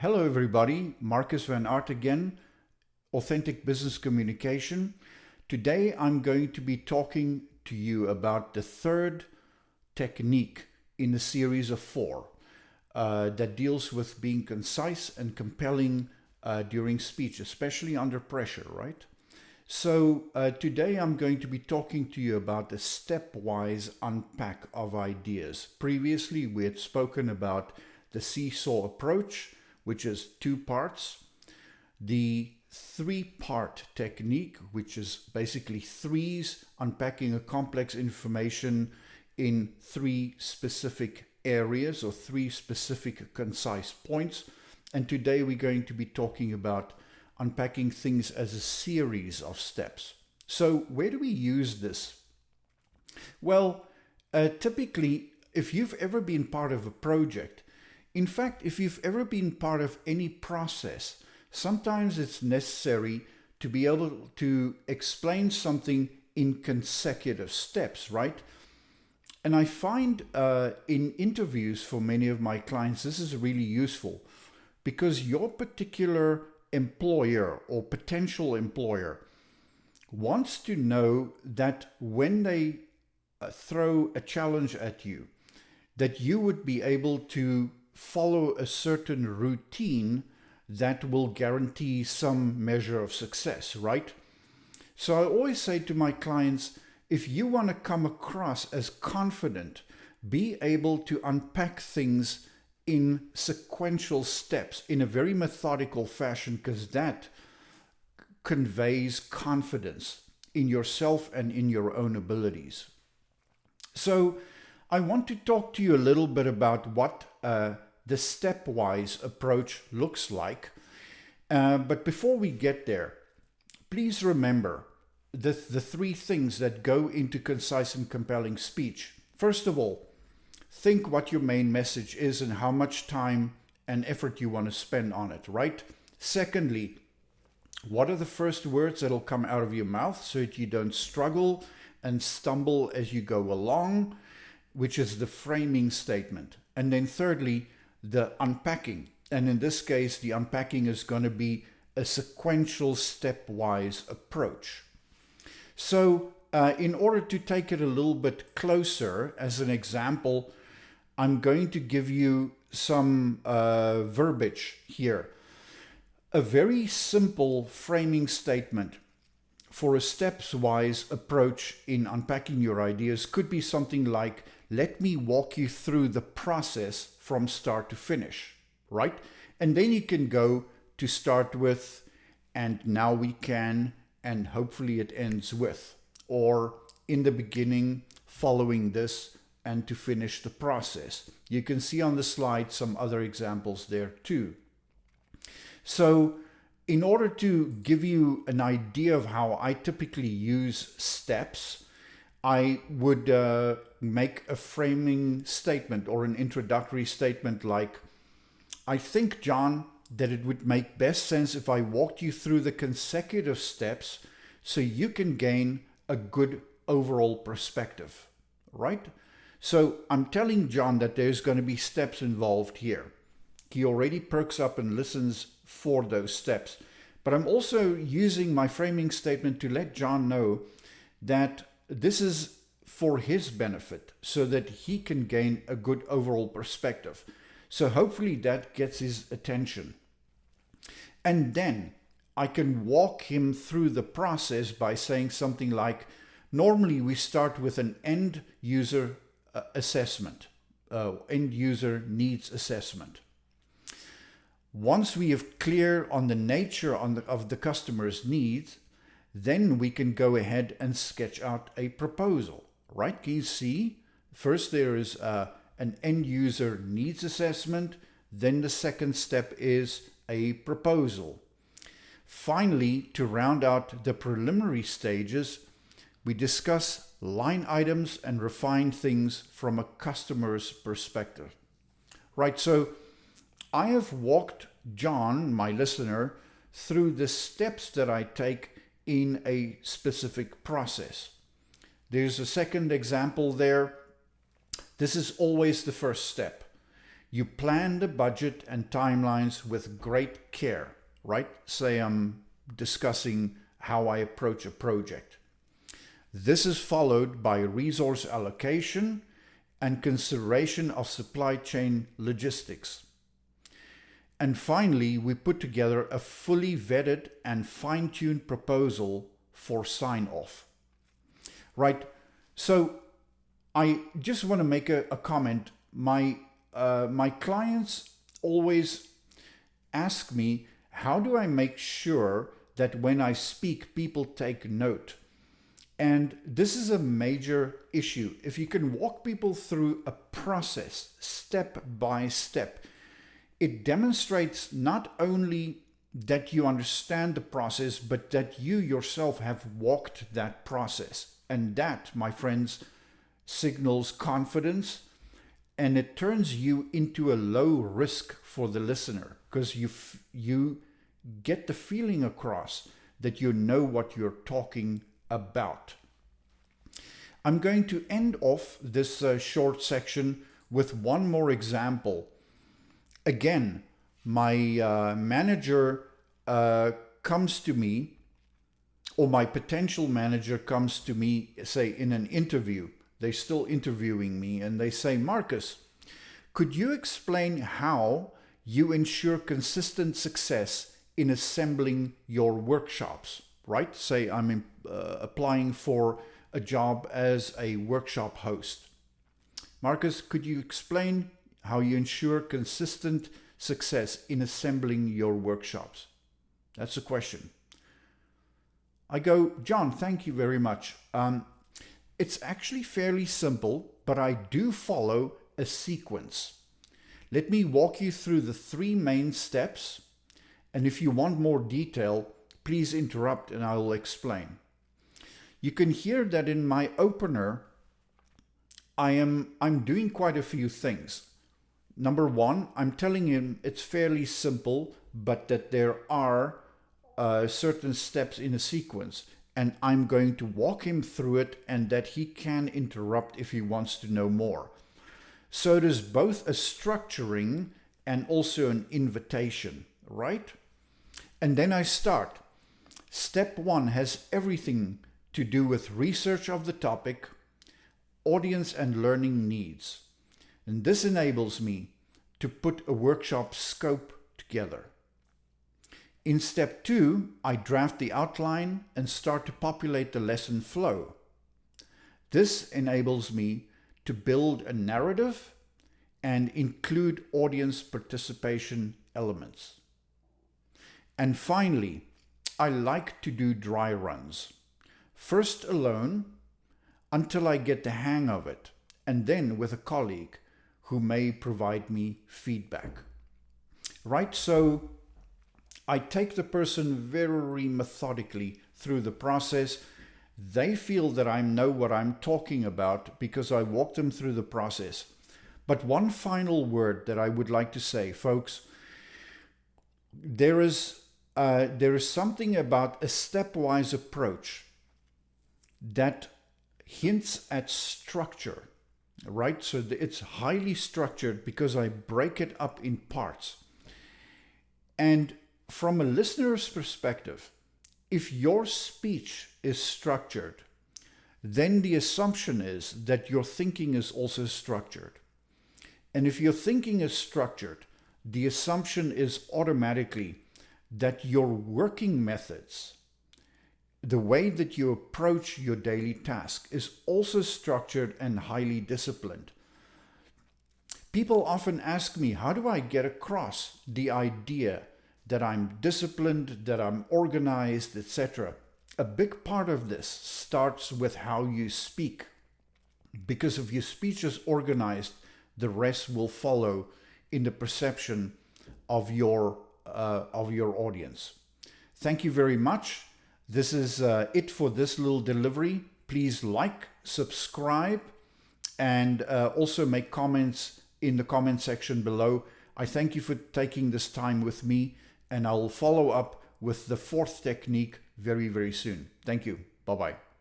Hello everybody, Marcus van Aert again, Authentic Business Communication. Today I'm going to be talking to you about the third technique in a series of four that deals with being concise and compelling during speech, especially under pressure, right? So today I'm going to be talking to you about the stepwise unpack of ideas. Previously we had spoken about the seesaw approach, which is two parts. The three-part technique, which is basically threes, unpacking a complex information in three specific areas or three specific concise points. And today we're going to be talking about unpacking things as a series of steps. So where do we use this? Well, typically, if you've ever been part of a project, in fact, if you've ever been part of any process, sometimes it's necessary to be able to explain something in consecutive steps, right? And I find in interviews for many of my clients, this is really useful because your particular employer or potential employer wants to know that when they throw a challenge at you, that you would be able to follow a certain routine that will guarantee some measure of success, right? So I always say to my clients, if you want to come across as confident, be able to unpack things in sequential steps in a very methodical fashion, because that conveys confidence in yourself and in your own abilities. So I want to talk to you a little bit about what the stepwise approach looks like. But before we get there, please remember the three things that go into concise and compelling speech. First of all, think what your main message is and how much time and effort you want to spend on it, right? Secondly, what are the first words that'll come out of your mouth so that you don't struggle and stumble as you go along, which is the framing statement. And then thirdly, the unpacking. And in this case, the unpacking is going to be a sequential stepwise approach. So in order to take it a little bit closer, as an example, I'm going to give you some verbiage here. A very simple framing statement for a stepwise approach in unpacking your ideas could be something like, let me walk you through the process from start to finish, right? And then you can go to start with, and now we can, and hopefully it ends with, or in the beginning, following this, and to finish the process. You can see on the slide some other examples there too. So in order to give you an idea of how I typically use steps, I would make a framing statement or an introductory statement like, I think, John, that it would make best sense if I walked you through the consecutive steps so you can gain a good overall perspective, right? So I'm telling John that there's going to be steps involved here. He already perks up and listens for those steps. But I'm also using my framing statement to let John know that this is for his benefit so that he can gain a good overall perspective. So hopefully that gets his attention. And then I can walk him through the process by saying something like, normally we start with an end user assessment, end user needs assessment. Once we have clear on the nature of the customer's needs, then we can go ahead and sketch out a proposal, right? Can you see? First there is an end user needs assessment. Then the second step is a proposal. Finally, to round out the preliminary stages, we discuss line items and refine things from a customer's perspective, right? So I have walked John, my listener, through the steps that I take in a specific process. There's a second example there. This is always the first step. You plan the budget and timelines with great care, right? Say I'm discussing how I approach a project. This is followed by resource allocation and consideration of supply chain logistics. And finally, we put together a fully vetted and fine-tuned proposal for sign-off. Right, so I just want to make a comment. My clients always ask me, how do I make sure that when I speak, people take note? And this is a major issue. If you can walk people through a process, step by step, it demonstrates not only that you understand the process, but that you yourself have walked that process. And that, my friends, signals confidence, and it turns you into a low risk for the listener, because you get the feeling across that you know what you're talking about. I'm going to end off this short section with one more example. Again, my manager comes to me, or my potential manager comes to me, say in an interview. They're still interviewing me, and they say, Marcus, could you explain how you ensure consistent success in assembling your workshops? Right? Say I'm applying for a job as a workshop host. Marcus, could you explain how you ensure consistent success in assembling your workshops? That's a question. I go, John, thank you very much. It's actually fairly simple, but I do follow a sequence. Let me walk you through the 3 main steps, and if you want more detail, please interrupt and I will explain. You can hear that in my opener, I'm doing quite a few things. Number 1, I'm telling him it's fairly simple, but that there are certain steps in a sequence, and I'm going to walk him through it, and that he can interrupt if he wants to know more. So it is both a structuring and also an invitation, right? And then I start. Step 1 has everything to do with research of the topic, audience and learning needs. And this enables me to put a workshop scope together. In step 2, I draft the outline and start to populate the lesson flow. This enables me to build a narrative and include audience participation elements. And finally, I like to do dry runs. First alone, until I get the hang of it, and then with a colleague who may provide me feedback. Right, so I take the person very methodically through the process. They feel that I know what I'm talking about because I walk them through the process. But one final word that I would like to say, folks, there is something about a stepwise approach that hints at structure, right? So it's highly structured because I break it up in parts. And from a listener's perspective, if your speech is structured, then the assumption is that your thinking is also structured. And if your thinking is structured, the assumption is automatically that your working methods, the way that you approach your daily task, is also structured and highly disciplined. People often ask me, how do I get across the idea that I'm disciplined, that I'm organized, etc.? A big part of this starts with how you speak. Because if your speech is organized, the rest will follow in the perception of your audience. Thank you very much. This is it for this little delivery. Please like, subscribe, and also make comments in the comment section below. I thank you for taking this time with me, and I'll follow up with the 4th technique very, very soon. Thank you. Bye-bye.